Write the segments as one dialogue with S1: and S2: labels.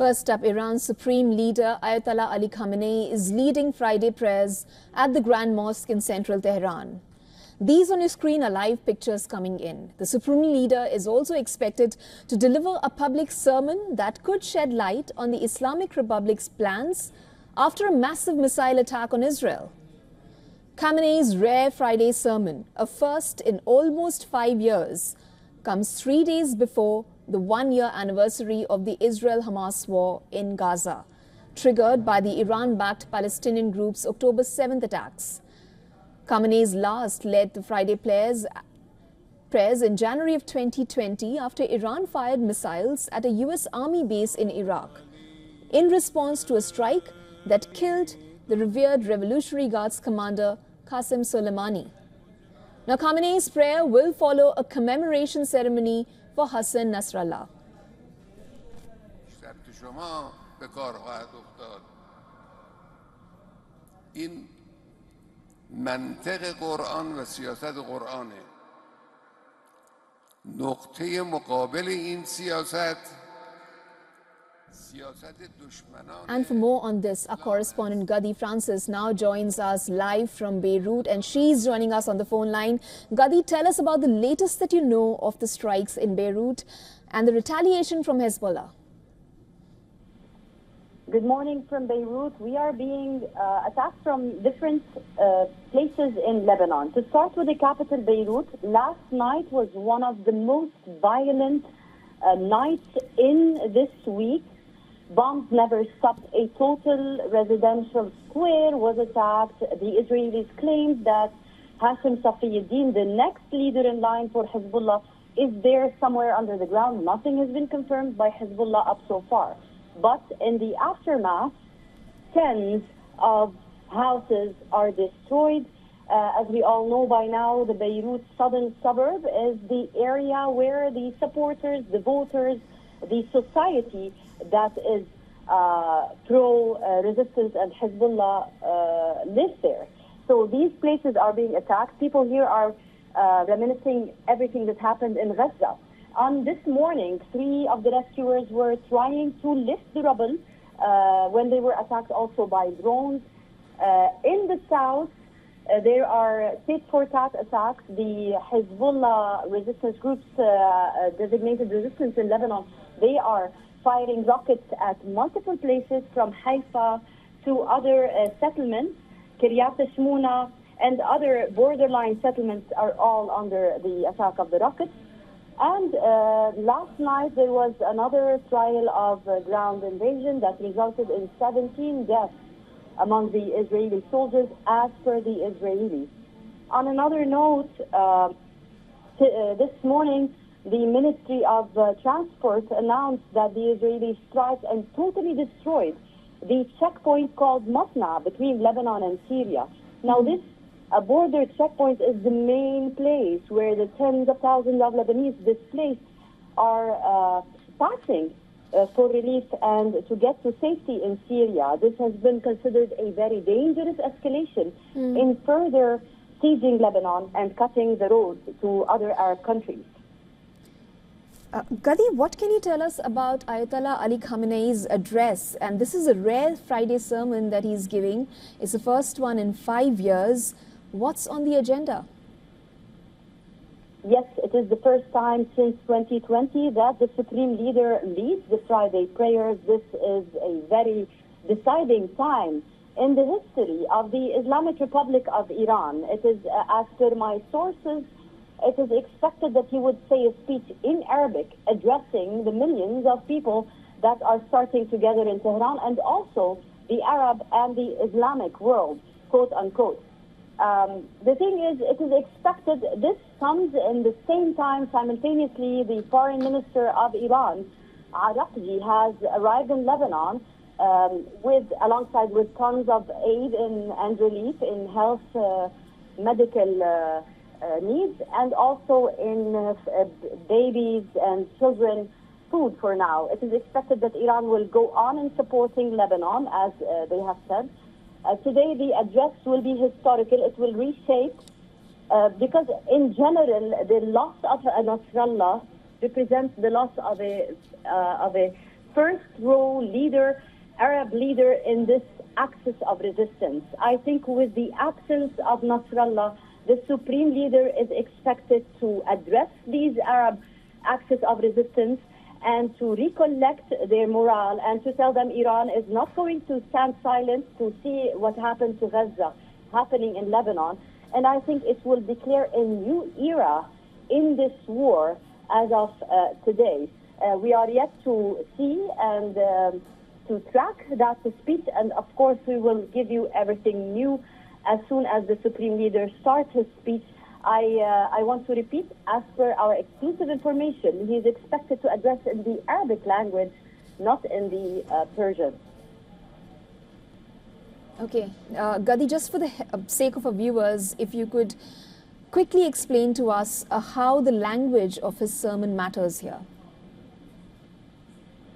S1: First up, Iran's supreme leader Ayatollah Ali Khamenei is leading Friday prayers at the Grand Mosque in central Tehran. These on your screen are live pictures coming in. The supreme leader is also expected to deliver a public sermon that could shed light on the Islamic Republic's plans after a massive missile attack on Israel. Khamenei's rare Friday sermon, a first in almost 5 years, comes 3 days before the one-year anniversary of the Israel-Hamas war in Gaza, triggered by the Iran-backed Palestinian group's October 7th attacks. Khamenei's last led the Friday prayers in January of 2020 after Iran fired missiles at a US Army base in Iraq in response to a strike that killed the revered Revolutionary Guards commander Qasem Soleimani. Now, Khamenei's prayer will follow a commemoration ceremony for Hassan Nasrallah.
S2: این منطق قرآن و سیاست قرآنه. نقطه مقابل این سیاست
S1: And for more on this, our correspondent Gadi Francis now joins us live from Beirut, and she's joining us on the phone line. Gadi, tell us about the latest that you know of the strikes in Beirut and the retaliation from Hezbollah.
S3: Good morning from Beirut. We are being attacked from different places in Lebanon. To start with the capital, Beirut, last night was one of the most violent nights in this week. Bombs never stopped. A total residential square was attacked. The Israelis claimed that Hassan Nasrallah, the next leader in line for Hezbollah, is there somewhere under the ground. Nothing has been confirmed by Hezbollah up so far. But in the aftermath, tens of houses are destroyed. As we all know by now, the Beirut southern suburb is the area where the supporters, the voters, the society that is pro-resistance and Hezbollah live there. So these places are being attacked. People here are reminiscing everything that happened in Gaza. On this morning, 3 of the rescuers were trying to lift the rubble when they were attacked also by drones. In the south, there are tit-for-tat attacks. The Hezbollah resistance groups, designated resistance in Lebanon, they are firing rockets at multiple places from Haifa to other settlements. Kiryat Shmuna and other borderline settlements are all under the attack of the rockets. And last night there was another trial of ground invasion that resulted in 17 deaths among the Israeli soldiers, as per the Israelis. On another note, this morning, the Ministry of Transport announced that the Israelis striked and totally destroyed the checkpoint called Masna between Lebanon and Syria. Now, this border checkpoint is the main place where the tens of thousands of Lebanese displaced are passing for relief and to get to safety in Syria. This has been considered a very dangerous escalation in further sieging Lebanon and cutting the road to other Arab countries.
S1: Gadi, what can you tell us about Ayatollah Ali Khamenei's address? And this is a rare Friday sermon that he's giving. It's the first one in 5 years. What's on the agenda?
S3: Yes, it is the first time since 2020 that the Supreme Leader leads the Friday prayers. This is a very deciding time in the history of the Islamic Republic of Iran. It is, as per my sources, it is expected that he would say a speech in Arabic addressing the millions of people that are starting to gather in Tehran, and also the Arab and the Islamic world, quote unquote. The thing is, it is expected this comes in the same time simultaneously the foreign minister of Iran, Araqji, has arrived in Lebanon alongside with tons of aid and relief in health, medical needs, and also in babies and children food for now. It is expected that Iran will go on in supporting Lebanon, as they have said. Today, the address will be historical. It will reshape because, in general, the loss of Nasrallah represents the loss of a first row leader, Arab leader in this axis of resistance. I think with the absence of Nasrallah, the supreme leader is expected to address these Arab axis of resistance and to recollect their morale and to tell them Iran is not going to stand silent to see what happened to Gaza happening in Lebanon. And I think it will declare a new era in this war as of today. We are yet to see and to track that speech, and of course we will give you everything new as soon as the Supreme Leader starts his speech. I want to repeat, as per our exclusive information, he is expected to address in the Arabic language, not in the Persian.
S1: Okay, Gadi, just for the sake of our viewers, if you could quickly explain to us how the language of his sermon matters here.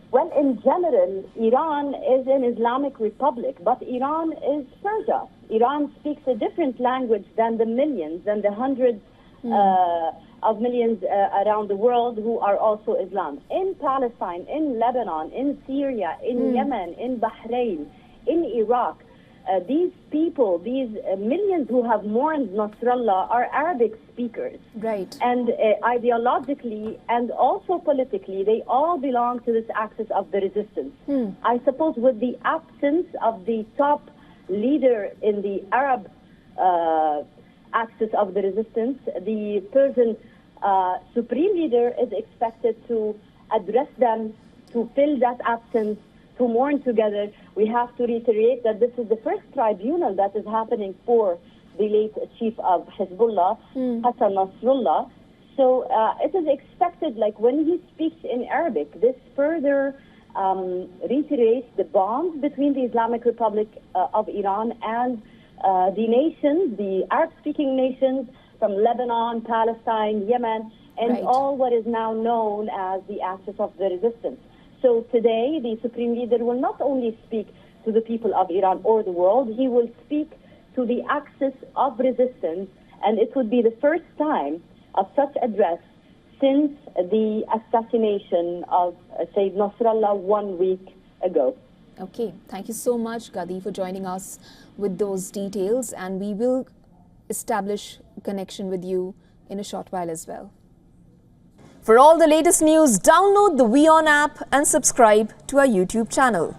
S3: Well, in general, Iran is an Islamic republic, but Iran is Persia. Iran speaks a different language than the millions and the hundreds of millions around the world who are also Islam. In Palestine, in Lebanon, in Syria, in Yemen, in Bahrain, in Iraq, these people, these millions who have mourned Nasrallah are Arabic speakers.
S1: Right.
S3: And ideologically and also politically, they all belong to this axis of the resistance. I suppose with the absence of the top leader in the Arab axis of the resistance, the Persian supreme leader is expected to address them, to fill that absence, to mourn together. We have to reiterate that this is the first tribunal that is happening for the late chief of Hezbollah, Hassan Nasrallah. So it is expected, like when he speaks in Arabic, this further reiterates the bond between the Islamic Republic of Iran and the nations, the Arab-speaking nations from Lebanon, Palestine, Yemen, and all what is now known as the axis of the resistance. So today, the Supreme Leader will not only speak to the people of Iran or the world, he will speak to the axis of resistance, and it would be the first time of such address since the assassination of Sayyid Nasrallah 1 week ago.
S1: Okay, thank you so much, Gadi, for joining us with those details, and we will establish a connection with you in a short while as well. For all the latest news, download the WION app and subscribe to our YouTube channel.